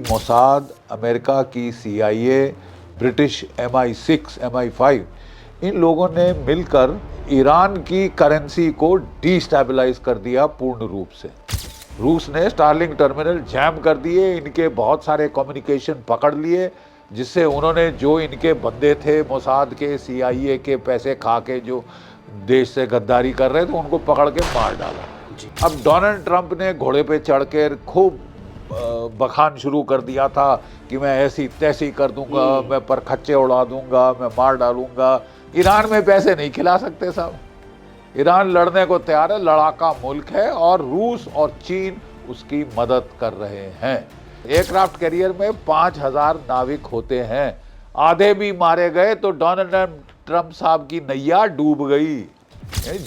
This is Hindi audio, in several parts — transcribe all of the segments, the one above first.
मोसाद, अमेरिका की CIA, ब्रिटिश MI6, MI5, इन लोगों ने मिलकर ईरान की करेंसी को डिस्टेबलाइज कर दिया पूर्ण रूप से। रूस ने स्टारलिंक टर्मिनल जैम कर दिए, इनके बहुत सारे कम्युनिकेशन पकड़ लिए, जिससे उन्होंने जो इनके बंदे थे मोसाद के, CIA के पैसे खा के जो देश से गद्दारी कर रहे थे, उनको पकड़ के मार डाला। अब डोनाल्ड ट्रंप ने घोड़े पे चढ़ कर खूब बखान शुरू कर दिया था कि मैं ऐसी तैसी कर दूंगा, मैं परखच्चे उड़ा दूंगा, मैं मार डालूंगा। ईरान में पैसे नहीं खिला सकते साहब। ईरान लड़ने को तैयार है, लड़ाका मुल्क है, और रूस और चीन उसकी मदद कर रहे हैं। एयरक्राफ्ट कैरियर में 5,000 नाविक होते हैं, आधे भी मारे गए तो डोनाल्ड ट्रंप साहब की नैया डूब गई।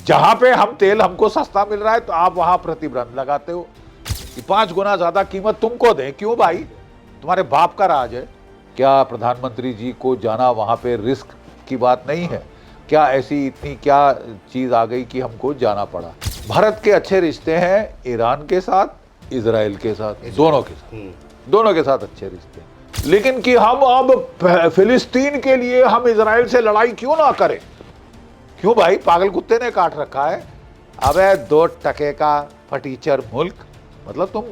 जहां पे हम तेल हमको सस्ता मिल रहा है तो आप वहां प्रतिबंध लगाते हो कि 5 गुना ज्यादा कीमत तुमको दें। क्यों भाई? तुम्हारे बाप का राज है क्या? प्रधानमंत्री जी को जाना वहां पे रिस्क की बात नहीं है क्या? ऐसी इतनी क्या चीज आ गई कि हमको जाना पड़ा? भारत के अच्छे रिश्ते हैं ईरान के साथ, इजराइल के साथ, दोनों के साथ अच्छे रिश्ते हैं। लेकिन कि हम अब फिलिस्तीन के लिए हम इजराइल से लड़ाई क्यों ना करें? क्यों भाई? पागल कुत्ते ने काट रखा है। अबे 2 टके का फटीचर मुल्क, मतलब तुम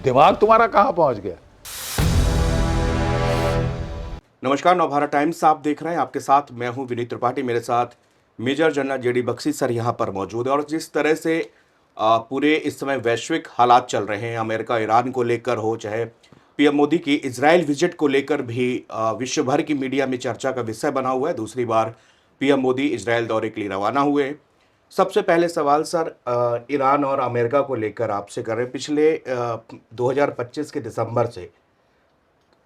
दिमाग तुम्हारा कहां पहुंच गया? नमस्कार, नवभारत टाइम्स आप देख रहे हैं। आपके साथ मैं हूं विनीत त्रिपाठी। मेरे साथ major general JD Bakshi sir यहां पर मौजूद है। और जिस तरह से पूरे इस समय वैश्विक हालात चल रहे हैं, अमेरिका ईरान को लेकर हो, चाहे पीएम मोदी की इजराइल विजिट को लेकर भी विश्व भर की मीडिया में चर्चा का विषय बना हुआ है। दूसरी बार पीएम मोदी इजराइल दौरे के लिए रवाना हुए। सबसे पहले सवाल सर ईरान और अमेरिका को लेकर आपसे कर रहे हैं। पिछले 2025 के दिसंबर से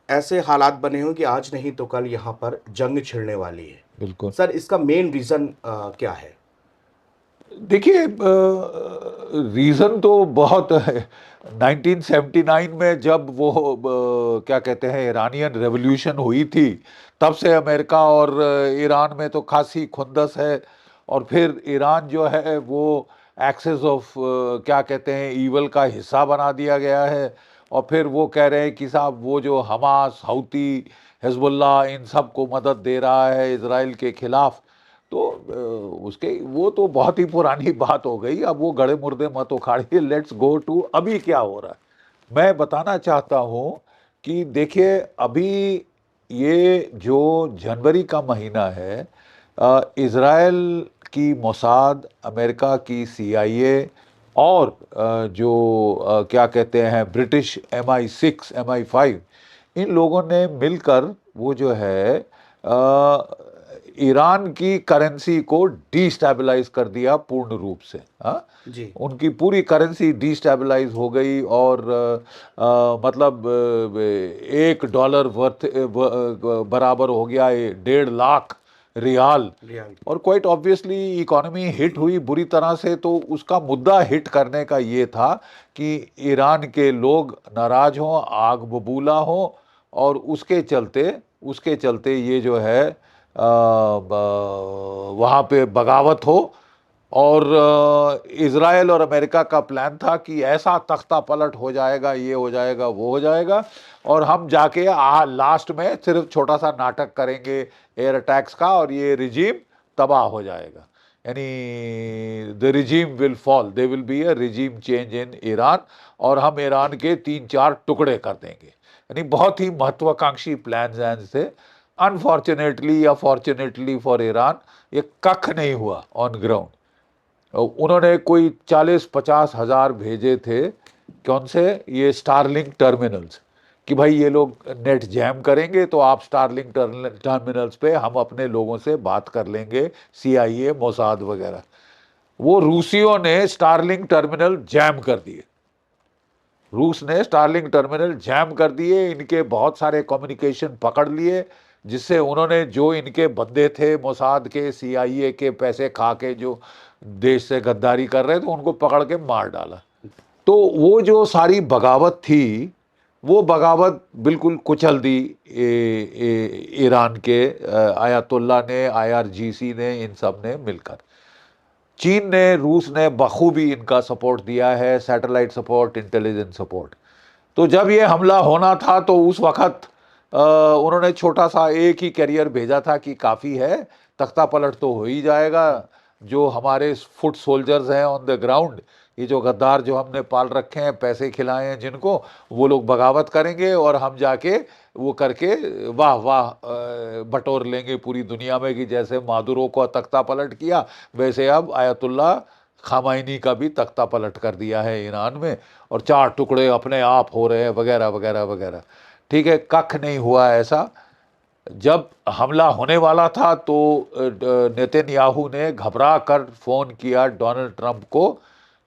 ऐसे हालात बने हो कि आज नहीं तो कल यहाँ पर जंग छिड़ने वाली है। बिल्कुल सर, इसका मेन रीजन क्या है? देखिए, रीजन तो बहुत है। 1979 में जब वो क्या कहते हैं ईरानियन रेवोल्यूशन हुई थी, तब से अमेरिका और ईरान में तो खासी खुंदस है। और फिर ईरान जो है वो एक्सेस ऑफ क्या कहते हैं ईवल का हिस्सा बना दिया गया है। और फिर वो कह रहे हैं कि साहब वो जो हमास, हौती, हिजबुल्लाह, इन सब को मदद दे रहा है इजराइल के खिलाफ। तो उसके वो तो बहुत ही पुरानी बात हो गई। अब वो गड़े मुर्दे मत उखाड़िए, लेट्स गो टू अभी क्या हो रहा है। मैं बताना चाहता हूं कि देखिए, अभी ये जो जनवरी का महीना है, इज़राइल की मोसाद, अमेरिका की CIA और जो क्या कहते हैं ब्रिटिश MI6, MI5, इन लोगों ने मिलकर वो जो है ईरान की करेंसी को डिस्टेबलाइज कर दिया पूर्ण रूप से। हाँ, जी। उनकी पूरी करेंसी डिस्टेबलाइज हो गई। और मतलब $1 वर्थ बराबर हो गया 1.5 लाख रियाल। और क्वाइट ऑब्वियसली इकोनॉमी हिट हुई बुरी तरह से। तो उसका मुद्दा हिट करने का ये था कि ईरान के लोग नाराज हों, आग बबूला हों, और उसके चलते ये जो है वहाँ पे बगावत हो। और इज़राइल और अमेरिका का प्लान था कि ऐसा तख्ता पलट हो जाएगा, ये हो जाएगा, वो हो जाएगा, और हम जाके लास्ट में सिर्फ छोटा सा नाटक करेंगे एयर अटैक्स का, और ये रिजीम तबाह हो जाएगा। यानी the regime will fall, they will be a regime change in Iran, और हम ईरान के 3-4 टुकड़े कर देंगे। यानी बहुत ही महत्वाकांक्षी प्लान थे। अनफॉर्चुनेटली या फॉर्चुनेटली फॉर ईरान, ये कख नहीं हुआ ऑन ग्राउंड। उन्होंने कोई 40-50 हजार भेजे थे। कौन से? ये स्टारलिंक टर्मिनल्स, कि भाई ये लोग नेट जैम करेंगे तो आप स्टारलिंक टर्मिनल्स पे हम अपने लोगों से बात कर लेंगे, CIA, मोसाद वगैरह। वो रूसियों ने स्टारलिंक टर्मिनल जैम कर दिए। रूस ने स्टारलिंक टर्मिनल जैम कर दिए, इनके बहुत सारे कम्युनिकेशन पकड़ लिए, जिससे उन्होंने जो इनके बंदे थे मोसाद के, CIA के पैसे खा के जो देश से गद्दारी कर रहे थे, उनको पकड़ के मार डाला। तो वो जो सारी बगावत थी, वो बगावत बिल्कुल कुचल दी ईरान के आयतुल्ला ने, IRGC ने, इन सब ने मिलकर। चीन ने, रूस ने बखूबी इनका सपोर्ट दिया है, सैटेलाइट सपोर्ट, इंटेलिजेंस सपोर्ट। तो जब ये हमला होना था तो उस वक्त उन्होंने छोटा सा एक ही कैरियर भेजा था कि काफ़ी है, तख्ता पलट तो हो ही जाएगा। जो हमारे फुट सोल्जर्स हैं ऑन द ग्राउंड, ये जो गद्दार जो हमने पाल रखे हैं, पैसे खिलाए हैं जिनको, वो लोग बगावत करेंगे और हम जाके वो करके वाह वाह बटोर लेंगे पूरी दुनिया में, कि जैसे मादुरो को तख्ता पलट किया वैसे अब आयतुल्ला खामाइनी का भी तख्ता पलट कर दिया है ईरान में, और 4 टुकड़े अपने आप हो रहे हैं वगैरह वगैरह वगैरह। ठीक है, कख नहीं हुआ ऐसा। जब हमला होने वाला था तो नेतन्याहू ने घबरा कर फोन किया डोनाल्ड ट्रंप को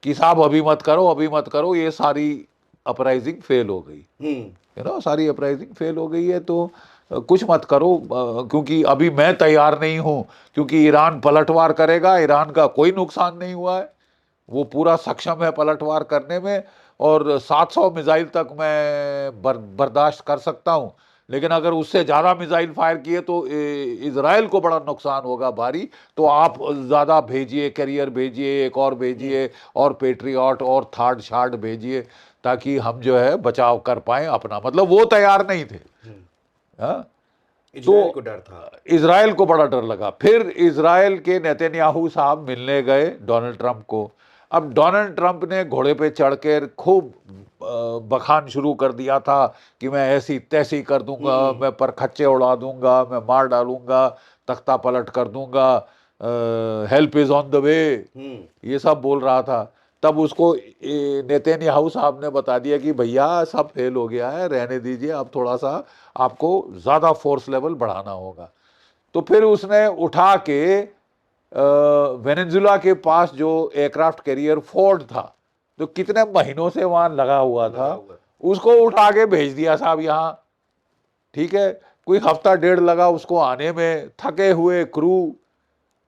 कि साहब अभी मत करो, अभी मत करो, ये सारी अपराइजिंग फेल हो गई, सारी अपराइजिंग फेल हो गई है, तो कुछ मत करो, क्योंकि अभी मैं तैयार नहीं हूं, क्योंकि ईरान पलटवार करेगा, ईरान का कोई नुकसान नहीं हुआ है, वो पूरा सक्षम है पलटवार करने में, और 700 मिसाइल तक मैं बर्दाश्त कर सकता हूं, लेकिन अगर उससे ज़्यादा मिसाइल फायर किए तो इजराइल को बड़ा नुकसान होगा भारी, तो आप ज़्यादा भेजिए, कैरियर भेजिए, एक और भेजिए, और पेट्रियट और थार्ड शार्ड भेजिए, ताकि हम जो है बचाव कर पाएं अपना। मतलब वो तैयार नहीं थे। हाँ, इजराइल को डर था। इजराइल को बड़ा डर लगा। फिर इजराइल के नेतन्याहू साहब मिलने गए डोनाल्ड ट्रंप को। अब डोनाल्ड ट्रंप ने घोड़े पे चढ़कर खूब बखान शुरू कर दिया था कि मैं ऐसी तैसी कर दूंगा, मैं परखच्चे उड़ा दूंगा, मैं मार डालूंगा, तख्ता पलट कर दूंगा, help is on the way, ये सब बोल रहा था। तब उसको नेतन्याहू साहब ने बता दिया कि भैया सब फेल हो गया है, रहने दीजिए, अब थोड़ा सा आपको ज़्यादा फोर्स लेवल बढ़ाना होगा। तो फिर उसने उठा के वेनेजुला के पास जो एयरक्राफ्ट कैरियर फोर्ड था, जो कितने महीनों से वहां लगा हुआ था, उसको उठा के भेज दिया साहब यहाँ। ठीक है, कोई हफ्ता डेढ़ लगा उसको आने में, थके हुए क्रू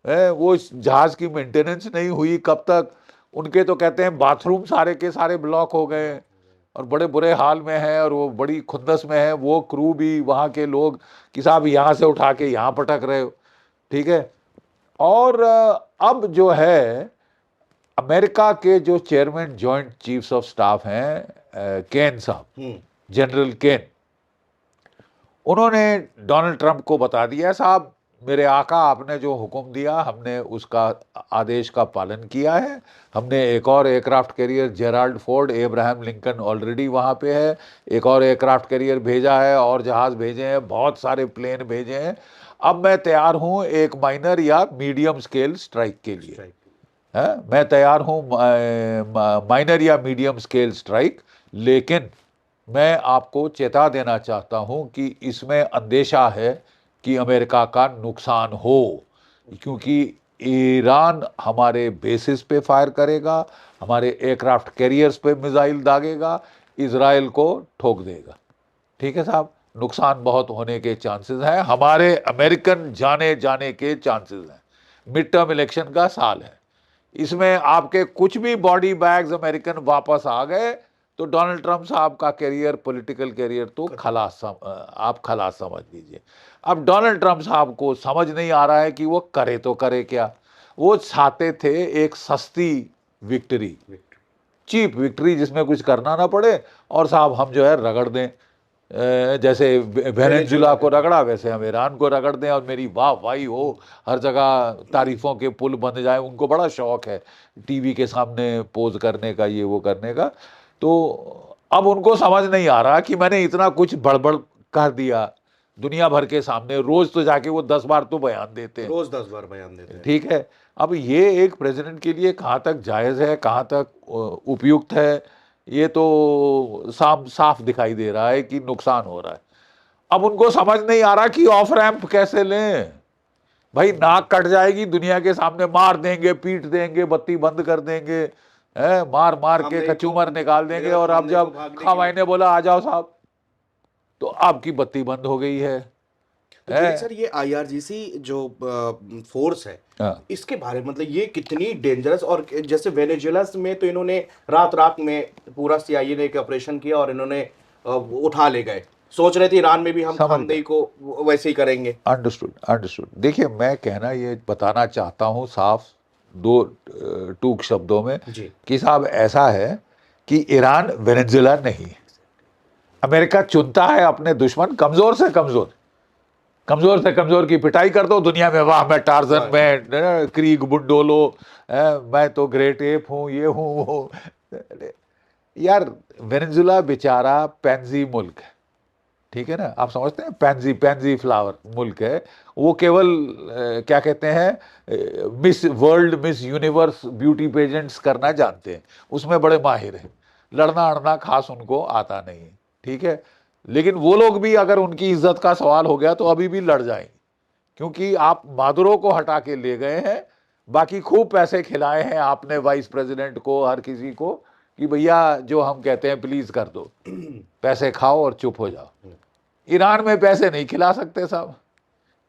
है, वो जहाज की मेंटेनेंस नहीं हुई कब तक। उनके तो कहते हैं बाथरूम सारे के सारे ब्लॉक हो गए और बड़े बुरे हाल में हैं, और वो बड़ी खुंदस में है, वो क्रू भी वहाँ के लोग कि साहब यहाँ से उठा के यहाँ पटक रहे हो। ठीक है, और अब जो है अमेरिका के जो chairman joint chiefs of staff हैं, केन साहब, जनरल केन, उन्होंने डोनाल्ड ट्रंप को बता दिया साहब मेरे आका, आपने जो हुक्म दिया हमने उसका आदेश का पालन किया है। हमने एक और aircraft carrier Gerald Ford, Abraham Lincoln already वहाँ पे है, एक और एयरक्राफ्ट कैरियर भेजा है, और जहाज़ भेजे हैं, बहुत सारे प्लेन भेजे हैं। अब मैं तैयार हूँ एक माइनर या मीडियम स्केल स्ट्राइक के लिए। मैं तैयार हूँ माइनर या मीडियम स्केल स्ट्राइक, लेकिन मैं आपको चेता देना चाहता हूं कि इसमें अंदेशा है कि अमेरिका का नुकसान हो, क्योंकि ईरान हमारे बेसिस पे फायर करेगा, हमारे एयरक्राफ्ट कैरियर्स पे मिसाइल दागेगा, इजराइल को ठोक देगा। ठीक है साहब, नुकसान बहुत होने के चांसेस हैं, हमारे अमेरिकन जाने जाने के चांसेस हैं। मिड टर्म इलेक्शन का साल है, इसमें आपके कुछ भी बॉडी बैग्स अमेरिकन वापस आ गए तो डोनाल्ड ट्रंप साहब का कैरियर, पॉलिटिकल कैरियर तो खलास, आप खलास समझ लीजिए। अब डोनाल्ड ट्रंप साहब को समझ नहीं आ रहा है कि वो करे तो करे क्या। वो चाहते थे एक सस्ती विक्ट्री, चीप विक्ट्री, जिसमें कुछ करना ना पड़े, और साहब हम जो है रगड़ दें, जैसे वेनेजुला को रगड़ा वैसे हम ईरान को रगड़ दें, और मेरी वाह वाही हो, हर जगह तारीफों के पुल बन जाए। उनको बड़ा शौक है टीवी के सामने पोज करने का, ये वो करने का। तो अब उनको समझ नहीं आ रहा कि मैंने इतना कुछ बड़बड़ कर दिया दुनिया भर के सामने, रोज तो जाके वो 10 बार तो बयान देते हैं, रोज 10 बार बयान देते हैं। ठीक है, अब ये एक प्रेसिडेंट के लिए कहाँ तक जायज़ है, कहाँ तक उपयुक्त है, ये तो साफ दिखाई दे रहा है कि नुकसान हो रहा है। अब उनको समझ नहीं आ रहा कि ऑफ रैंप कैसे लें। भाई नाक कट जाएगी दुनिया के सामने, मार देंगे, पीट देंगे, बत्ती बंद कर देंगे, मार मार के कचूमर निकाल देंगे, और अब जब खामाई ने बोला आ जाओ साहब, तो आपकी बत्ती बंद हो गई है। तो सर ये आईआरजीसी जो फोर्स है, इसके बारे में मतलब ये कितनी डेंजरस, और जैसे वेनेजुएला में तो इन्होंने रात रात में पूरा सीआईए ने एक ऑपरेशन किया और इन्होंने उठा ले गए, सोच रहे थे ईरान में भी हम खामनेई को वैसे ही करेंगे। Understood understood. देखिए मैं कहना ये बताना चाहता हूँ साफ दो टूक शब्दों में कि साहब ऐसा है कि ईरान वेनेजुएला नहीं है, अमेरिका चुनता है अपने दुश्मन कमजोर से कमजोर, कमजोर से कमजोर की पिटाई कर दो दुनिया में, वाह मैं टार्जन, मैं क्रीग बुंडोलो, मैं तो ग्रेट एप हूं, ये हूं वो। यार वेनेजुला बेचारा पैंजी मुल्क है, ठीक है ना, आप समझते हैं, पैंजी पैंजी फ्लावर मुल्क है। वो केवल क्या कहते हैं, miss world, miss universe beauty pageants करना जानते हैं, उसमें बड़े माहिर हैं, लड़ना अड़ना खास उनको आता नहीं है, ठीक है। लेकिन वो लोग भी अगर उनकी इज्जत का सवाल हो गया तो अभी भी लड़ जाएंगे, क्योंकि आप मादुरो को हटा के ले गए हैं, बाकी खूब पैसे खिलाए हैं आपने वाइस प्रेसिडेंट को, हर किसी को, कि भैया जो हम कहते हैं प्लीज कर दो, पैसे खाओ और चुप हो जाओ। ईरान में पैसे नहीं खिला सकते साहब,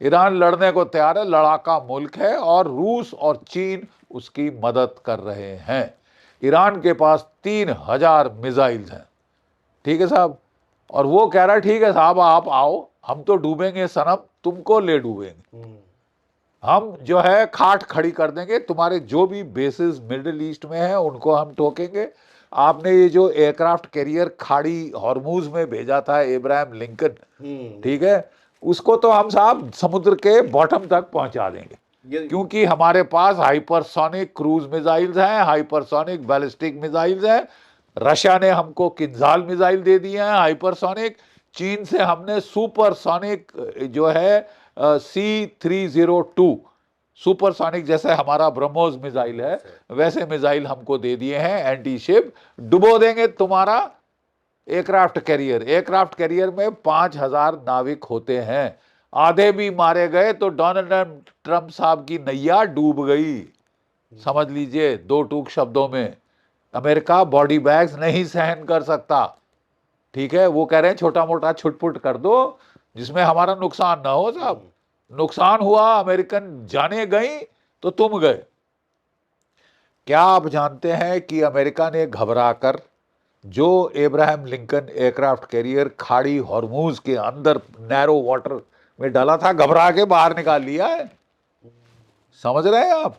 ईरान लड़ने को तैयार है, लड़ाका मुल्क है, और रूस और चीन उसकी मदद कर रहे हैं। ईरान के पास 3000 मिसाइल्स हैं, ठीक है साहब, और वो कह रहा है ठीक है साहब आप आओ, हम तो डूबेंगे सनम, तुमको ले डूबेंगे, हम जो है खाट खड़ी कर देंगे, तुम्हारे जो भी बेसिस मिडिल ईस्ट में है उनको हम ठोकेंगे। आपने ये जो एयरक्राफ्ट कैरियर खाड़ी हॉर्मूज में भेजा था इब्राहिम लिंकन, ठीक है, उसको तो हम साहब समुद्र के बॉटम तक पहुंचा देंगे, क्योंकि हमारे पास हाइपरसोनिक क्रूज मिसाइल्स हैं, हाइपरसोनिक बैलिस्टिक मिसाइल्स हैं। रशिया ने हमको किंजाल मिसाइल दे दिए हैं हाइपरसोनिक, चीन से हमने सुपरसोनिक जो है C302 सुपरसोनिक, जैसे हमारा ब्रह्मोस मिसाइल है वैसे मिसाइल हमको दे दिए हैं, एंटी शिप, डुबो देंगे तुम्हारा एयरक्राफ्ट कैरियर। एयरक्राफ्ट कैरियर में 5000 नाविक होते हैं, आधे भी मारे गए तो डोनाल्ड ट्रंप साहब की नैया डूब गई, समझ लीजिए दो टूक शब्दों में। अमेरिका बॉडी बैग्स नहीं सहन कर सकता, ठीक है, वो कह रहे हैं छोटा मोटा छुटपुट कर दो जिसमें हमारा नुकसान ना हो साहब। नुकसान हुआ, अमेरिकन जाने गई तो तुम गए। क्या आप जानते हैं कि अमेरिका ने घबराकर जो इब्राहिम लिंकन एयरक्राफ्ट कैरियर खाड़ी हॉर्मूज के अंदर नैरो वाटर में डाला था, घबरा के बाहर निकाल लिया है, समझ रहे हैं आप।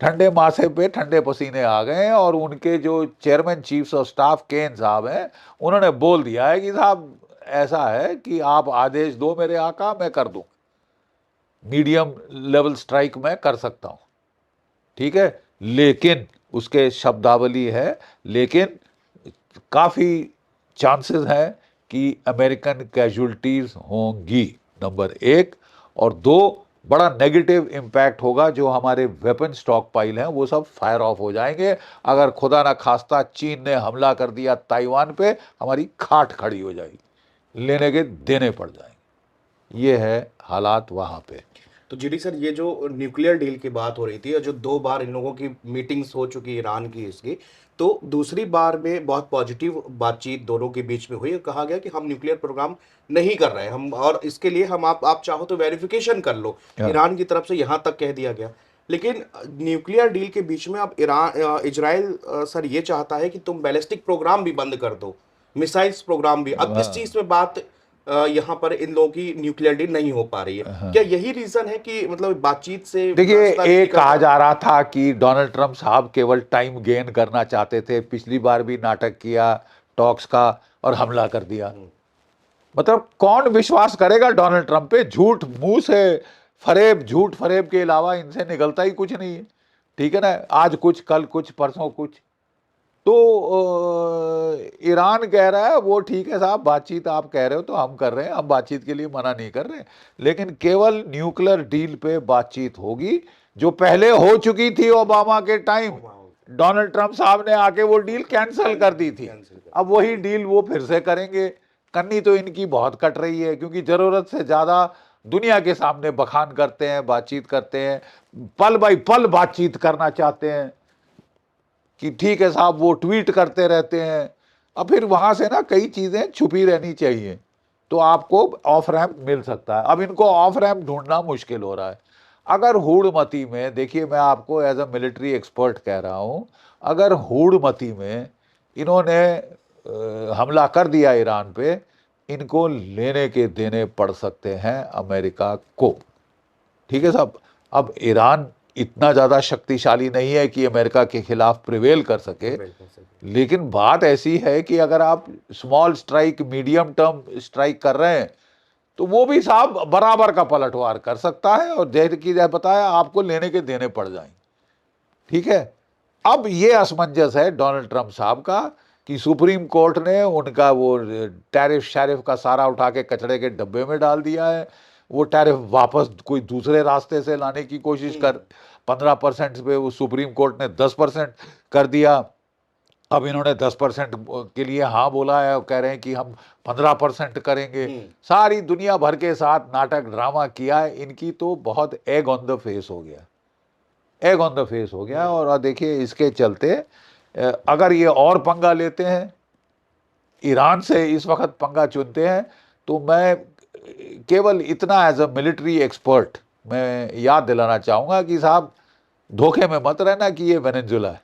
ठंडे माथे पे ठंडे पसीने आ गए हैं, और उनके जो चेयरमैन चीफ्स ऑफ स्टाफ केन साहब हैं, उन्होंने बोल दिया है कि साहब ऐसा है कि आप आदेश दो मेरे आका, मैं कर दूं, मीडियम लेवल स्ट्राइक मैं कर सकता हूं, ठीक है। लेकिन उसके शब्दावली है, लेकिन काफी चांसेस हैं कि अमेरिकन कैजुअल्टीज होंगी, नंबर एक, और दो, बड़ा नेगेटिव इम्पैक्ट होगा, जो हमारे वेपन स्टॉक पाइल हैं वो सब फायर ऑफ हो जाएंगे। अगर खुदा ना खास्ता चीन ने हमला कर दिया ताइवान पे, हमारी खाट खड़ी हो जाएगी, लेने के देने पड़ जाएंगे, ये है हालात वहां पे। तो जीडी सर, ये जो न्यूक्लियर डील की बात हो रही थी और जो 2 बार इन लोगों की मीटिंग्स हो चुकी ईरान की इसकी, तो दूसरी बार में बहुत पॉजिटिव बातचीत दोनों के बीच में हुई और कहा गया कि हम न्यूक्लियर प्रोग्राम नहीं कर रहे हैं, हम, और इसके लिए हम, आप चाहो तो वेरिफिकेशन कर लो, ईरान की तरफ से यहाँ तक कह दिया गया। लेकिन न्यूक्लियर डील के बीच में अब इजराइल सर ये चाहता है कि तुम बैलिस्टिक प्रोग्राम भी बंद कर दो, मिसाइल्स प्रोग्राम भी। अब इस चीज में बात यहाँ पर इन लोगों की न्यूक्लियर डील नहीं हो पा रही है, क्या यही रीजन है कि मतलब बातचीत से? देखिए, एक कहा जा रहा था कि डोनाल्ड ट्रंप साहब केवल टाइम गेन करना चाहते थे, पिछली बार भी नाटक किया टॉक्स का और हमला कर दिया। मतलब कौन विश्वास करेगा डोनाल्ड ट्रंप पे, झूठ मुंह से फरेब, झूठ फरेब के अलावा इनसे निकलता ही कुछ नहीं है, ठीक है ना, आज कुछ कल कुछ परसों कुछ। तो ईरान कह रहा है वो ठीक है साहब, बातचीत आप कह रहे हो तो हम कर रहे हैं, हम बातचीत के लिए मना नहीं कर रहे, लेकिन केवल न्यूक्लियर डील पे बातचीत होगी, जो पहले हो चुकी थी ओबामा के टाइम। डोनाल्ड ट्रंप साहब ने आके वो डील कैंसिल कर दी थी, अब वही डील वो फिर से करेंगे। करनी तो इनकी बहुत कट रही है, क्योंकि जरूरत से ज्यादा दुनिया के सामने बखान करते हैं, बातचीत करते हैं, पल बाई पल बातचीत करना चाहते हैं कि ठीक है साहब, वो ट्वीट करते रहते हैं। अब फिर वहां से ना कई चीजें छुपी रहनी चाहिए, तो आपको ऑफ रैम्प मिल सकता है। अब इनको ऑफ रैम्प ढूंढना मुश्किल हो रहा है। अगर हूड़मती में, देखिए मैं आपको एज अ मिलिट्री एक्सपर्ट कह रहा हूं, अगर हूड़मती में इन्होंने हमला कर दिया ईरान पे, इनको लेने के देने पड़ सकते हैं अमेरिका को, ठीक है साहब। अब ईरान इतना ज़्यादा शक्तिशाली नहीं है कि अमेरिका के खिलाफ प्रिवेल कर सके। लेकिन बात ऐसी है कि अगर आप small strike, medium term strike कर रहे हैं, तो वो भी साहब बराबर का पलटवार कर सकता है और जैसे कि बताया आपको लेने के देने पड़ जाएंगे। ठीक है, अब ये असमंजस है डोनाल्ड ट्रंप साहब का कि सुप्रीम कोर्ट ने उनका वो टैरिफ शैरिफ का सारा उठा के कचड़े के डब्बे में डाल दिया है। वो टैरिफ वापस कोई दूसरे रास्ते से लाने की कोशिश कर 15% पे वो सुप्रीम कोर्ट ने 10% कर दिया। अब इन्होंने 10% के लिए हाँ बोला है और कह रहे हैं कि हम 15% करेंगे। सारी दुनिया भर के साथ नाटक ड्रामा किया है, इनकी तो बहुत एग ऑन द फेस हो गया, एग ऑन द फेस हो गया। और देखिए इसके चलते अगर ये और पंगा लेते हैं, ईरान से इस वक्त पंगा चुनते हैं, तो मैं केवल इतना एज अ मिलिट्री एक्सपर्ट मैं याद दिलाना चाहूँगा कि साहब धोखे में मत रहना कि ये वेनेजुला है,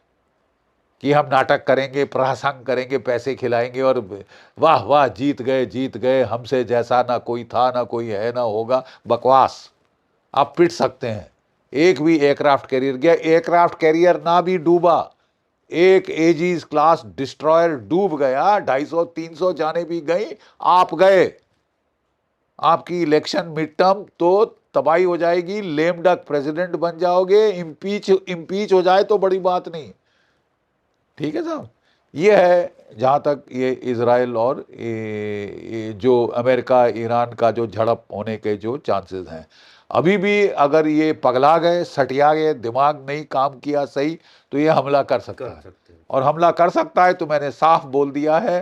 कि हम नाटक करेंगे, प्रहसन करेंगे, पैसे खिलाएंगे और वाह वाह जीत गए, हमसे जैसा ना कोई था ना कोई है ना होगा। बकवास, आप पिट सकते हैं। एक भी एयरक्राफ्ट कैरियर गया, एयरक्राफ्ट कैरियर ना भी डूबा, एक एजीज क्लास डिस्ट्रॉयर डूब गया, 250-300 जाने भी गई, आप गए, आपकी इलेक्शन मिड टर्म तो तबाही हो जाएगी, लेम डक प्रेसिडेंट बन जाओगे, इम्पीच हो जाए तो बड़ी बात नहीं। ठीक है साहब, ये है जहाँ तक ये इजराइल और ये जो अमेरिका ईरान का जो झड़प होने के जो चांसेस हैं। अभी भी अगर ये पगला गए, सटिया गए, दिमाग नहीं काम किया सही, तो ये हमला कर सकता है। और हमला कर सकता है तो मैंने साफ बोल दिया है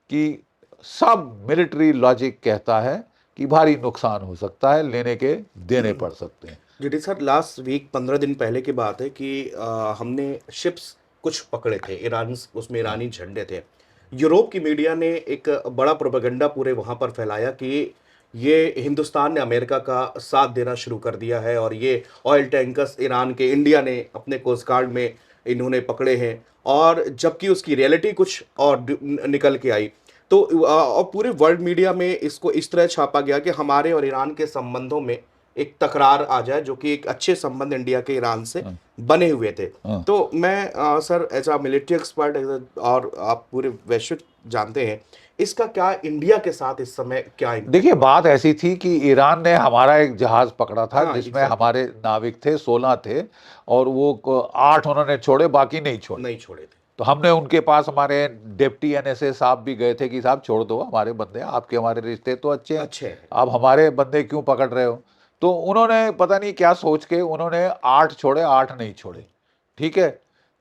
कि सब मिलिट्री लॉजिक कहता है कि भारी नुकसान हो सकता है, लेने के देने पड़ सकते हैं। जी सर, लास्ट वीक 15 दिन पहले की बात है कि हमने शिप्स कुछ पकड़े थे, ईरान, उसमें ईरानी झंडे थे। यूरोप की मीडिया ने एक बड़ा प्रोपेगेंडा पूरे वहाँ पर फैलाया कि ये हिंदुस्तान ने अमेरिका का साथ देना शुरू कर दिया है और ये ऑयल टैंकर्स ईरान के इंडिया ने अपने कोस्ट गार्ड में इन्होंने पकड़े हैं, और जबकि उसकी रियलिटी कुछ और निकल के आई। तो और पूरे वर्ल्ड मीडिया में इसको इस तरह छापा गया कि हमारे और ईरान के संबंधों में एक तकरार आ जाए, जो कि एक अच्छे संबंध इंडिया के ईरान से बने हुए थे। तो मैं sir as a military expert, और आप पूरे वैश्विक जानते हैं, इसका क्या इंडिया के साथ इस समय क्या देखिए बात ऐसी थी कि ईरान ने हमारा एक जहाज पकड़ा था, हाँ, जिसमें हमारे नाविक थे 16 थे, और वो 8 उन्होंने छोड़े, बाकी नहीं छोड़े थे। तो हमने उनके पास, हमारे डिप्टी एनएसए साहब भी गए थे कि साहब छोड़ दो हमारे बंदे, आपके हमारे रिश्ते तो अच्छे हैं, आप हमारे बंदे क्यों पकड़ रहे हो। तो उन्होंने पता नहीं क्या सोच के उन्होंने 8 छोड़े, 8 नहीं छोड़े। ठीक है,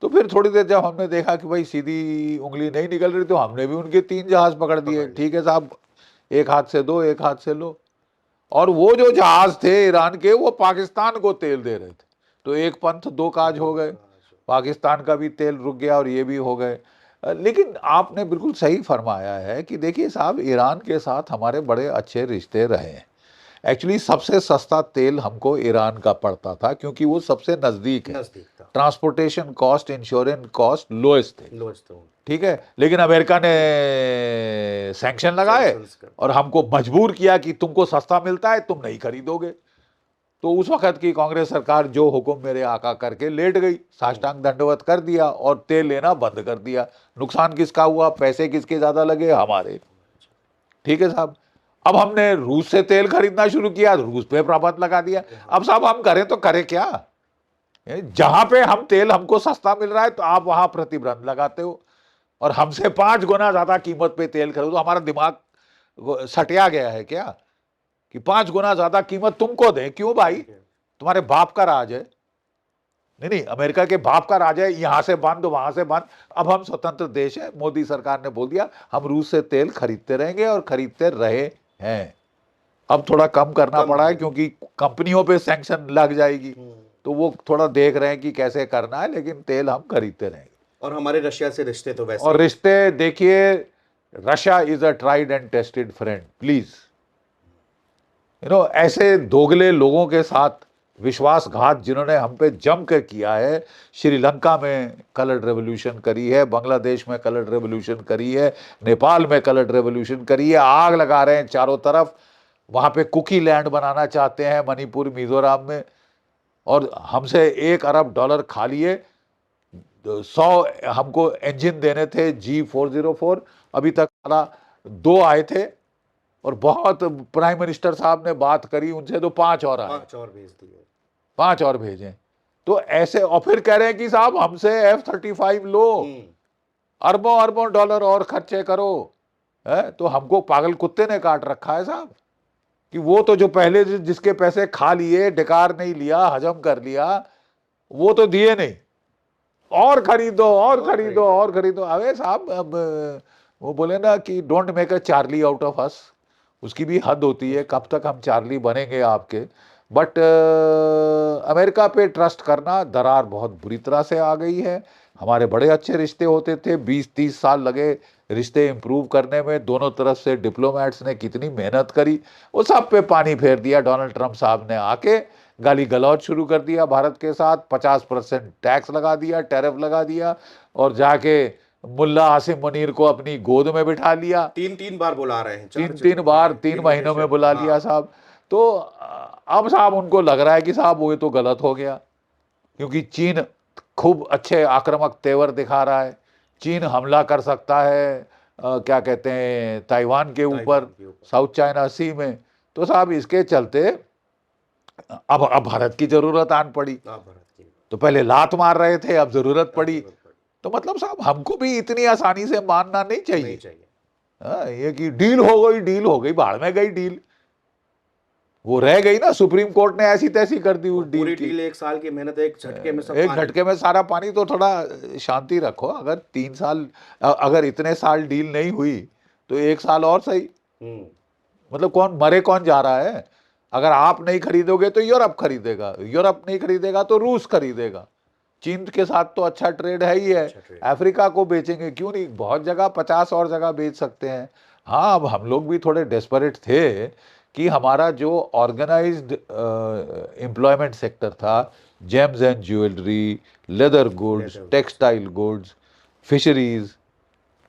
तो फिर थोड़ी देर जब हमने देखा कि भाई सीधी उंगली नहीं निकल रही, तो हमने भी उनके 3 जहाज पकड़ दिए। ठीक है साहब, एक हाथ से दो, एक हाथ से लो। और वो जो जहाज थे ईरान के, वो पाकिस्तान को तेल दे रहे थे, तो एक पंथ दो काज हो गए, पाकिस्तान का भी तेल रुक गया और ये भी हो गए। लेकिन आपने बिल्कुल सही फरमाया है कि देखिए साहब, ईरान के साथ हमारे बड़े अच्छे रिश्ते रहे हैं। एक्चुअली सबसे सस्ता तेल हमको ईरान का पड़ता था, क्योंकि वो सबसे नज़दीक है, transportation cost, insurance cost lowest थे। ठीक है, लेकिन अमेरिका ने सैंक्शन लगाए और हमको मजबूर किया कि तुमको सस्ता मिलता है, तुम नहीं खरीदोगे। तो उस वक्त की कांग्रेस सरकार जो हुक्म मेरे आका करके लेट गई, साष्टांग दंडवत कर दिया और तेल लेना बंद कर दिया। नुकसान किसका हुआ, पैसे किसके ज्यादा लगे, हमारे। ठीक है साहब, अब हमने रूस से तेल खरीदना शुरू किया, रूस पे प्रतिबंध लगा दिया। अब साहब हम करें तो करें क्या, जहां पे हम तेल हमको सस्ता मिल रहा है तो आप वहां प्रतिबंध लगाते हो, और हमसे 5 गुना ज्यादा कीमत पे तेल खरीदो। हमारा दिमाग सटिया गया है क्या कि 5 गुना ज्यादा कीमत तुमको दें? क्यों भाई, तुम्हारे बाप का राज है। नहीं, अमेरिका के बाप का राज है, यहां से बंद वहां से बंद। अब हम स्वतंत्र देश है, मोदी सरकार ने बोल दिया हम रूस से तेल खरीदते रहेंगे और खरीदते रहे हैं। अब थोड़ा कम करना पड़ा है क्योंकि कंपनियों पे सैंक्शन लग जाएगी, तो वो थोड़ा देख रहे हैं कि कैसे करना है, लेकिन तेल हम खरीदते रहेंगे। और हमारे रशिया से रिश्ते तो वैसे, और रिश्ते देखिए, Russia is a tried and tested friend, please. ऐसे दोगले लोगों के साथ विश्वासघात जिन्होंने हम पे जम कर किया है, श्रीलंका में कलर्ड रेवोल्यूशन करी है, बांग्लादेश में कलर्ड रेवोल्यूशन करी है, नेपाल में कलर्ड रेवोल्यूशन करी है, आग लगा रहे हैं चारों तरफ, वहां पे कुकी लैंड बनाना चाहते हैं, मणिपुर मिजोरम में। और हमसे $1 अरब खा लिए। 100 हमको इंजन देने थे G404, अभी तक साला 2 आए थे, और बहुत प्राइम मिनिस्टर साहब ने बात करी उनसे तो 5 और आए, 5 और भेज दिए। 5 और भेजें। तो ऐसे, और फिर कह रहे हैं कि साहब हमसे F-35 लो, अरबों अरबों डॉलर और खर्चे करो। है तो हमको पागल कुत्ते ने काट रखा है साहब, कि वो तो जो पहले जिसके पैसे खा लिए, डिकार नहीं लिया, हजम कर लिया, वो तो दिए नहीं, और खरीदो और खरीदो और खरीदो। अबे साहब, अब वो बोले ना कि don't make a Charlie out of us, उसकी भी हद होती है, कब तक हम चार्ली बनेंगे आपके। बट अमेरिका पे ट्रस्ट करना, दरार बहुत बुरी तरह से आ गई है। हमारे बड़े अच्छे रिश्ते होते थे, 20-30 साल लगे रिश्ते इंप्रूव करने में, दोनों तरफ से डिप्लोमेट्स ने कितनी मेहनत करी, वो सब पे पानी फेर दिया डोनाल्ड ट्रंप साहब ने आके। गाली गलौज शुरू कर दिया भारत के साथ, 50% टैक्स लगा दिया, टैरिफ लगा दिया, और जाके मुल्ला आसिम मुनीर को अपनी गोद में बिठा लिया। 3 बार बुला रहे हैं, 3 बार 3 महीनों में बुला लिया साहब। तो अब साहब उनको लग रहा है कि साहब वो तो गलत हो गया, क्योंकि चीन खूब अच्छे आक्रामक तेवर दिखा रहा है। चीन हमला कर सकता है क्या कहते हैं, ताइवान के ऊपर, साउथ चाइना सी में। तो साहब इसके चलते अब भारत की जरूरत आन पड़ी। तो पहले लात मार रहे थे, अब जरूरत पड़ी। तो मतलब साहब हमको भी इतनी आसानी से मानना नहीं चाहिए। ये कि डील हो गई, बाहर में गई डील, वो रह गई ना, सुप्रीम कोर्ट ने ऐसी तैसी कर दी उस डील की। 1 साल की मेहनत एक झटके में सब एक झटके में सारा पानी। तो थोड़ा शांति रखो। अगर 3 साल, अगर इतने साल डील नहीं हुई तो 1 साल और सही। मतलब कौन मरे, कौन जा रहा है? अगर आप नहीं खरीदोगे तो यूरोप खरीदेगा, यूरोप नहीं खरीदेगा तो रूस खरीदेगा। चीन के साथ तो अच्छा ट्रेड है ही है, अफ्रीका को बेचेंगे क्यों नहीं, बहुत जगह 50 और जगह बेच सकते हैं। हाँ, अब हम लोग भी थोड़े डेस्परेट थे कि हमारा जो ऑर्गेनाइज्ड एम्प्लॉयमेंट सेक्टर था, James and jewellery, leather goods, textile goods, fisheries,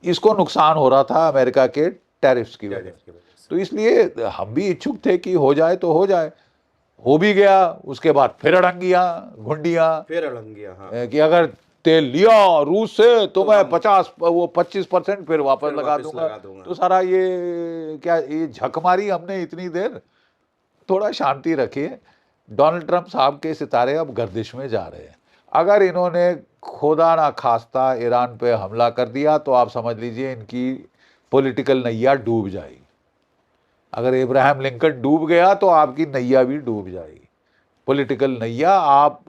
इसको नुकसान हो रहा था अमेरिका के टैरिफ्स की वजह से। तो इसलिए हम भी इच्छुक थे कि हो जाए तो हो जाए। हो भी गया। उसके बाद फिर अड़ंगियां घुंडियां, कि अगर तेल लिया रूस से तो मैं 25% फिर वापस लगा दूंगा। तो सारा ये क्या, ये झक मारी हमने इतनी देर। थोड़ा शांति रखिए। डोनाल्ड ट्रंप साहब के सितारे अब गर्दिश में जा रहे हैं। अगर इन्होंने खुदा ना खास्ता ईरान पे हमला कर दिया तो आप समझ लीजिए इनकी पॉलिटिकल नैया डूब जाएगी। अगर इब्राहिम लिंकन डूब गया तो आपकी नैया भी डूब जाएगी, पॉलिटिकल नैया। आप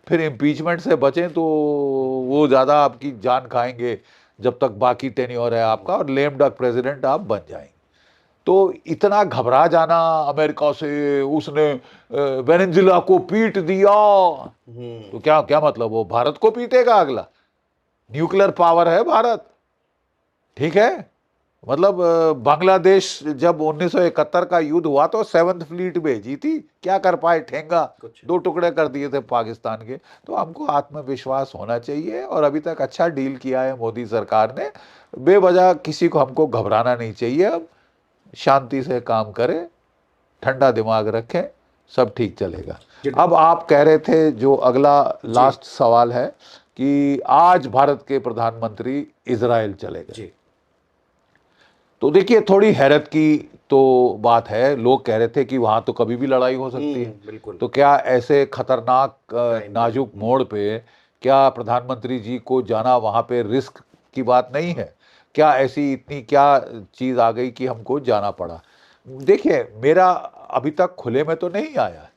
फिर इम्पीचमेंट से बचें तो वो ज़्यादा आपकी जान खाएंगे जब तक बाकी टेन्योर है आपका, और लेम डक प्रेसिडेंट आप बन जाएंगे। तो इतना घबरा जाना अमेरिका से, उसने वेनेजुला को पीट दिया, तो क्या क्या मतलब, वो भारत को पीटेगा अगला? न्यूक्लियर पावर है भारत, ठीक है। मतलब बांग्लादेश जब 1971 का युद्ध हुआ तो 7th फ्लीट भेजी थी, क्या कर पाए? ठेंगा, 2 टुकड़े कर दिए थे पाकिस्तान के। तो हमको आत्मविश्वास होना चाहिए, और अभी तक अच्छा डील किया है मोदी सरकार ने। बेवजह किसी को हमको घबराना नहीं चाहिए। अब शांति से काम करें, ठंडा दिमाग रखें, सब ठीक चलेगा। अब आप कह रहे थे जो अगला लास्ट सवाल है कि आज भारत के प्रधानमंत्री इजराइल चले गए। तो देखिए, थोड़ी हैरत की तो बात है। लोग कह रहे थे कि वहां तो कभी भी लड़ाई हो सकती है। तो क्या ऐसे खतरनाक नाजुक मोड़ पे क्या प्रधानमंत्री जी को जाना वहां पे रिस्क की बात नहीं है? क्या ऐसी इतनी क्या चीज आ गई कि हमको जाना पड़ा? देखिए, मेरा अभी तक खुले में तो नहीं आया।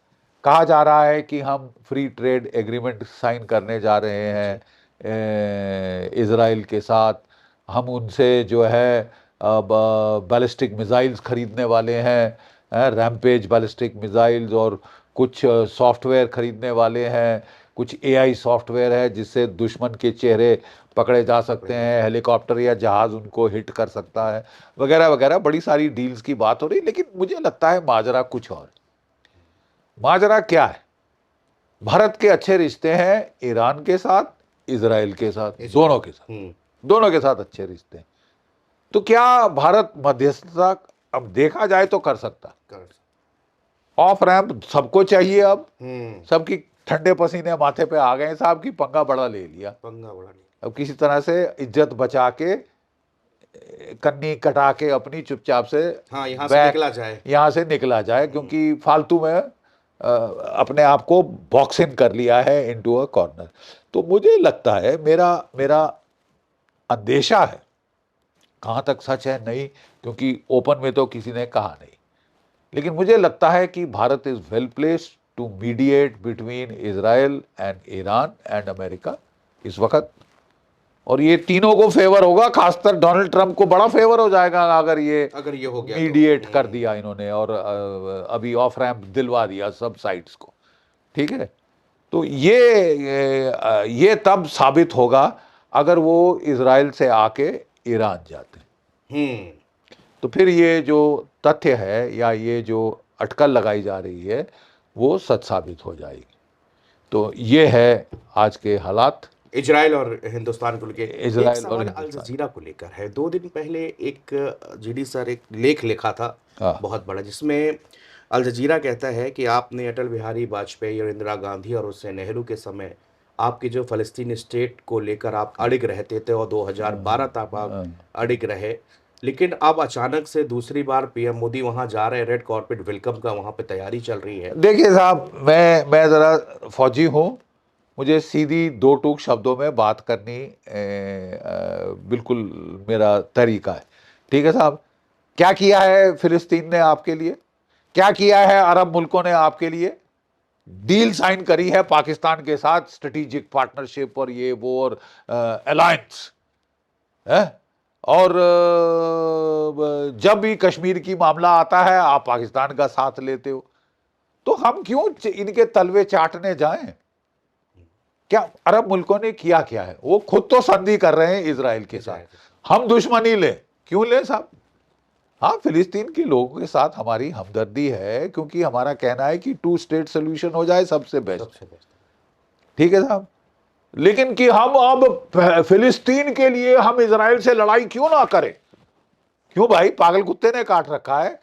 कहा जा रहा है कि हम फ्री ट्रेड एग्रीमेंट साइन करने जा रहे हैं इजराइल के साथ। हम उनसे जो है बैलिस्टिक मिसाइल्स खरीदने वाले हैं, रैम्पेज बैलिस्टिक मिसाइल्स, और कुछ सॉफ्टवेयर खरीदने वाले हैं। कुछ एआई सॉफ्टवेयर है जिससे दुश्मन के चेहरे पकड़े जा सकते हैं, हेलीकॉप्टर या जहाज उनको हिट कर सकता है, वगैरह वगैरह। बड़ी सारी डील्स की बात हो रही, लेकिन मुझे लगता है माजरा कुछ और। माजरा क्या है? भारत के अच्छे रिश्ते हैं ईरान के साथ, इजराइल के साथ, दोनों के साथ अच्छे रिश्ते हैं। तो क्या भारत मध्यस्थता अब देखा जाए तो कर सकता? ऑफ रैंप सबको चाहिए अब, हम्म। सबकी ठंडे पसीने माथे पे आ गए साहब की पंगा बड़ा ले लिया। पंगा बड़ा नहीं। अब किसी तरह से इज्जत बचा के, कन्नी कटा के अपनी चुपचाप से हाँ, यहाँ से बैक निकला जाए। यहाँ से निकला जाए, क्योंकि फालतू में अपने आप को बॉक्स इन कर लिया है इनटू अ कॉर्नर। तो मुझे लगता है, मेरा मेरा अंदेशा है, कहाँ तक सच है नहीं, क्योंकि ओपन में तो किसी ने कहा नहीं, लेकिन मुझे लगता है कि Bharat is well placed to mediate between Israel and Iran and America इस वक्त। और ये तीनों को फेवर होगा, खासकर डोनाल्ड ट्रंप को बड़ा फेवर हो जाएगा अगर ये हो गया मीडिएट कर दिया इन्होंने, और अभी ऑफ रैंप दिलवा दिया सब साइड्स को। ठीक है, तो ये तब साबित होगा अगर वो इजराइल से आके ईरान जाते हैं। तो फिर ये जो तथ्य है या ये जो अटकल लगाई जा रही है वो सच साबित हो जाएगी। तो ये है आज के हालात इजराइल और हिंदुस्तान को लेकर। एक इजराइल और सवाल अल हिंदुस्तान। जजीरा को लेकर है। 2 दिन पहले एक जीडी सर एक लेख लिखा था हाँ। बहुत बड़ा, जिसमें अल जजीरा कहता है कि आपने अटल बिहारी वाजपेयी और इंदिरा गांधी और उससे नेहरू के समय आपकी जो फलस्तीन स्टेट को लेकर आप अड़िग रहते थे और 2012 तक आप अड़िग रहे, लेकिन अब अचानक से दूसरी बार पीएम मोदी वहां जा रहे हैं, रेड कॉर्पेट वेलकम का वहां पे तैयारी चल रही है। देखिए साहब, मैं ज़रा फौजी हूँ, मुझे सीधी दो टूक शब्दों में बात करनी बिल्कुल मेरा तरीका है। ठीक है साहब, क्या किया है फिलिस्तीन ने आपके लिए, क्या किया है अरब मुल्कों ने आपके लिए? डील साइन करी है पाकिस्तान के साथ, स्ट्रेटेजिक पार्टनरशिप और ये वो और अलायंस है। और जब भी कश्मीर की मामला आता है आप पाकिस्तान का साथ लेते हो। तो हम क्यों इनके तलवे चाटने जाएं? क्या अरब मुल्कों ने किया क्या है? वो खुद तो संधि कर रहे हैं इजराइल के साथ, हम दुश्मनी ले क्यों ले साहब? हाँ, फिलिस्तीन के लोगों के साथ हमारी हमदर्दी है, क्योंकि हमारा कहना है कि 2 स्टेट सोल्यूशन हो जाए सबसे बेस्ट। ठीक है साहब, लेकिन कि हम अब फिलिस्तीन के लिए हम इजराइल से लड़ाई क्यों ना करें? क्यों भाई, पागल कुत्ते ने काट रखा है?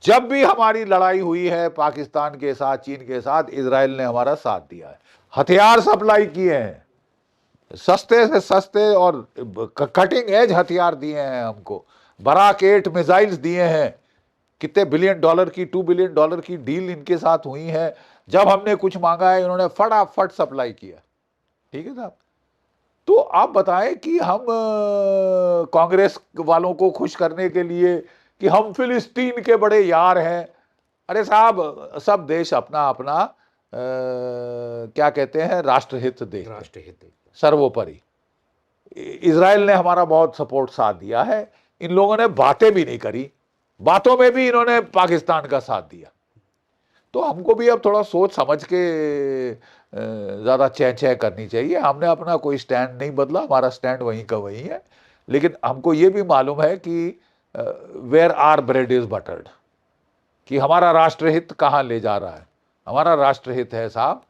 जब भी हमारी लड़ाई हुई है पाकिस्तान के साथ, चीन के साथ, इजराइल ने हमारा साथ दिया है, हथियार सप्लाई किए हैं, सस्ते से सस्ते और कटिंग एज हथियार दिए हैं हमको, बराक 8 मिसाइल्स दिए हैं। कितने बिलियन डॉलर की, $2 बिलियन की डील इनके साथ हुई है। जब हमने कुछ मांगा है इन्होंने फटाफट सप्लाई किया। ठीक है साहब, तो आप बताएं कि हम कांग्रेस वालों को खुश करने के लिए कि हम फिलिस्तीन के बड़े यार हैं। अरे साहब, सब देश अपना अपना क्या कहते हैं, राष्ट्रहित देखते हैं, राष्ट्रहित सर्वोपरि। इजराइल ने हमारा बहुत सपोर्ट साथ दिया है, इन लोगों ने बातें भी नहीं करी, बातों में भी इन्होंने पाकिस्तान का साथ दिया। तो हमको भी अब थोड़ा सोच समझ के ज़्यादा चै करनी चाहिए। हमने अपना कोई स्टैंड नहीं बदला, हमारा स्टैंड वहीं का वहीं है, लेकिन हमको ये भी मालूम है कि वेयर आर ब्रेड इज़ बटर्ड, कि हमारा राष्ट्रहित कहाँ ले जा रहा है। हमारा राष्ट्रहित है साहब,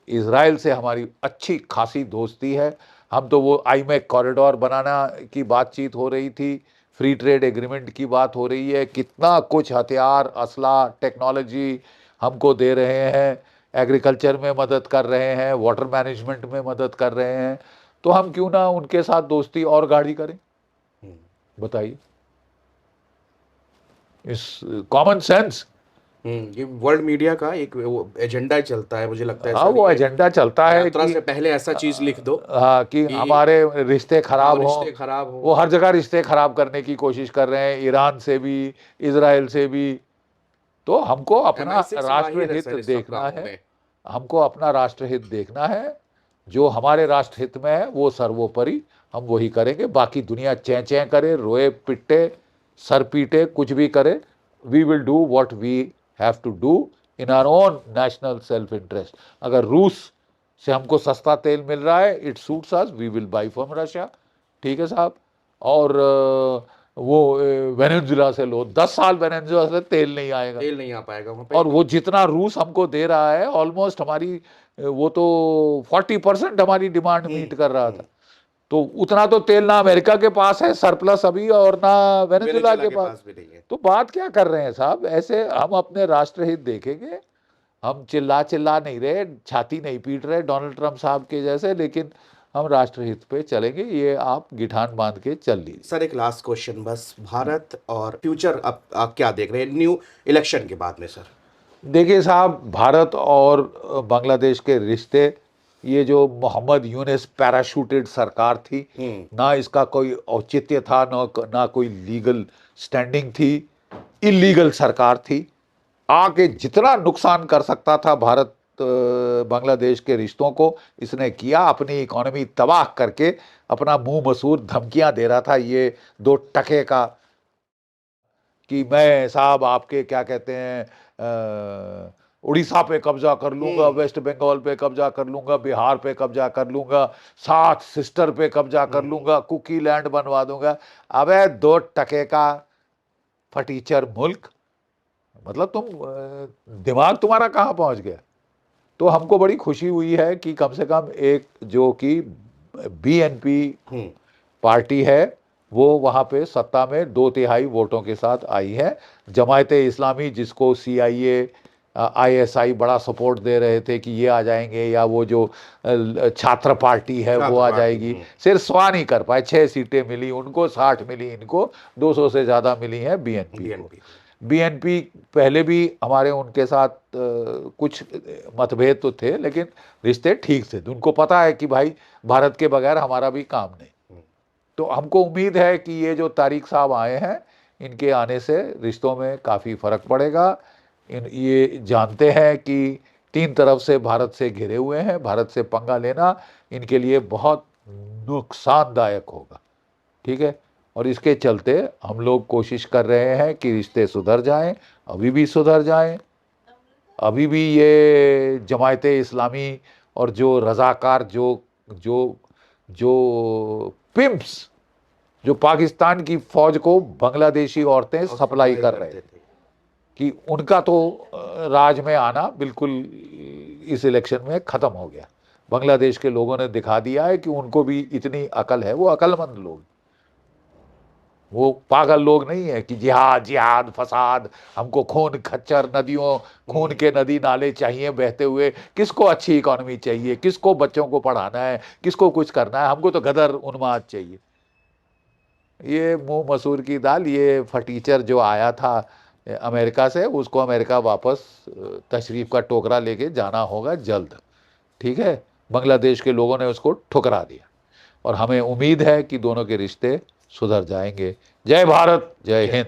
इजराइल से हमारी अच्छी खासी दोस्ती है। हम तो वो आईमेक कॉरिडोर बनाना की बातचीत हो रही थी, फ्री ट्रेड एग्रीमेंट की बात हो रही है, कितना कुछ हथियार, असला, टेक्नोलॉजी हमको दे रहे हैं, एग्रीकल्चर में मदद कर रहे हैं, वाटर मैनेजमेंट में मदद कर रहे हैं। तो हम क्यों ना उनके साथ दोस्ती और गाढ़ी करें? बताइए, इस कॉमन सेंस। ये वर्ल्ड मीडिया का एक एजेंडा चलता है, मुझे लगता है। हाँ, वो एजेंडा चलता है यात्रा कि से पहले ऐसा चीज लिख दो हाँ, कि हमारे रिश्ते खराब हों, रिश्ते खराब हो। वो हर जगह रिश्ते खराब करने की कोशिश कर रहे हैं, ईरान से भी, इजराइल से भी। तो हमको अपना राष्ट्रहित देखना है, हमको अपना राष्ट्रहित देखना है। जो हमारे राष्ट्रहित में है वो सर्वोपरि, हम वही करेंगे। बाकी दुनिया चैं चैं करे, रोए पिटे, सर पीटे, कुछ भी करे, we will do what we have to do in our own national self interest. अगर रूस से हमको सस्ता तेल मिल रहा है, it suits us, we will buy from Russia. ठीक है साहब, और वो वेनेजुएला से लो, 10 साल वेनेजुएला से तेल नहीं आएगा, तेल नहीं आ पाएगा वहाँ पे। और वो जितना रूस हमको दे रहा है ऑलमोस्ट हमारी वो तो 40% हमारी डिमांड मीट कर रहा था। तो उतना तो तेल ना अमेरिका के पास है सरप्लस अभी, और ना वेनेजुला वेनेजुला के के पास। पास भी नहीं है। तो बात क्या कर रहे हैं साहब? ऐसे हम अपने राष्ट्रहित देखेंगे, हम चिल्ला चिल्ला नहीं रहे, छाती नहीं पीट रहे डोनाल्ड ट्रंप साहब के जैसे, लेकिन हम राष्ट्रहित पे चलेंगे, ये आप गिठान बांध के चल लीजिए। सर एक लास्ट क्वेश्चन बस, भारत और फ्यूचर अब आप क्या देख रहे हैं न्यू इलेक्शन के बाद में सर? देखिए साहब, भारत और बांग्लादेश के रिश्ते, ये जो मोहम्मद यूनिस पैराशूटेड सरकार थी, ना इसका कोई औचित्य था, ना कोई लीगल स्टैंडिंग थी, इलीगल सरकार थी। आके जितना नुकसान कर सकता था भारत बांग्लादेश के रिश्तों को, इसने किया। अपनी इकोनॉमी तबाह करके अपना मुंह मसूर धमकियां दे रहा था, ये 2 टके का, कि मैं साहब आपके क्या कहते हैं उड़ीसा पे कब्जा कर लूंगा, वेस्ट बंगाल पे कब्जा कर लूंगा, बिहार पे कब्जा कर लूंगा, 7 सिस्टर पे कब्जा कर लूंगा, कुकी लैंड बनवा दूंगा। अबे 2 टके का फटीचर मुल्क, मतलब तुम दिमाग तुम्हारा कहाँ पहुंच गया? तो हमको बड़ी खुशी हुई है कि कम से कम एक जो कि बीएनपी पार्टी है, वो वहाँ पे सत्ता में 2/3 वोटों के साथ आई है। जमायते इस्लामी, जिसको सीआईए आईएसआई बड़ा सपोर्ट दे रहे थे कि ये आ जाएंगे, या वो जो छात्र पार्टी है वो आ जाएगी, सिर्फ सवा नहीं कर पाए। 6 सीटें मिली उनको, 60 मिली इनको, 200 से ज़्यादा मिली हैं बीएनपी को। बीएनपी पहले भी हमारे उनके साथ कुछ मतभेद तो थे, लेकिन रिश्ते ठीक थे। उनको पता है कि भाई भारत के बगैर हमारा भी काम नहीं। तो हमको उम्मीद है कि ये जो तारिक साहब आए हैं, इनके आने से रिश्तों में काफ़ी फ़र्क पड़ेगा। ये जानते हैं कि 3 तरफ से भारत से घिरे हुए हैं, भारत से पंगा लेना इनके लिए बहुत नुकसानदायक होगा। ठीक है, और इसके चलते हम लोग कोशिश कर रहे हैं कि रिश्ते सुधर जाएं, अभी भी सुधर जाएं। अभी भी ये जमायते इस्लामी और जो रज़ाकार, जो जो जो पिम्प्स, जो पाकिस्तान की फौज को बांग्लादेशी औरतें सप्लाई कर रहे थे, कि उनका तो राज में आना बिल्कुल इस इलेक्शन में ख़त्म हो गया। बांग्लादेश के लोगों ने दिखा दिया है कि उनको भी इतनी अकल है, वो अकलमंद लोग, वो पागल लोग नहीं है कि जिहाद जिहाद फसाद, हमको खून खच्चर नदियों, खून के नदी नाले चाहिए बहते हुए, किसको अच्छी इकोनॉमी चाहिए, किसको बच्चों को पढ़ाना है, किसको कुछ करना है, हमको तो गदर उन्माद चाहिए। ये मुंह मसूर की दाल, ये फटीचर जो आया था अमेरिका से, उसको अमेरिका वापस तशरीफ का टोकरा लेके जाना होगा जल्द। ठीक है, बांग्लादेश के लोगों ने उसको ठुकरा दिया, और हमें उम्मीद है कि दोनों के रिश्ते सुधर जाएंगे। जय भारत, जय हिंद।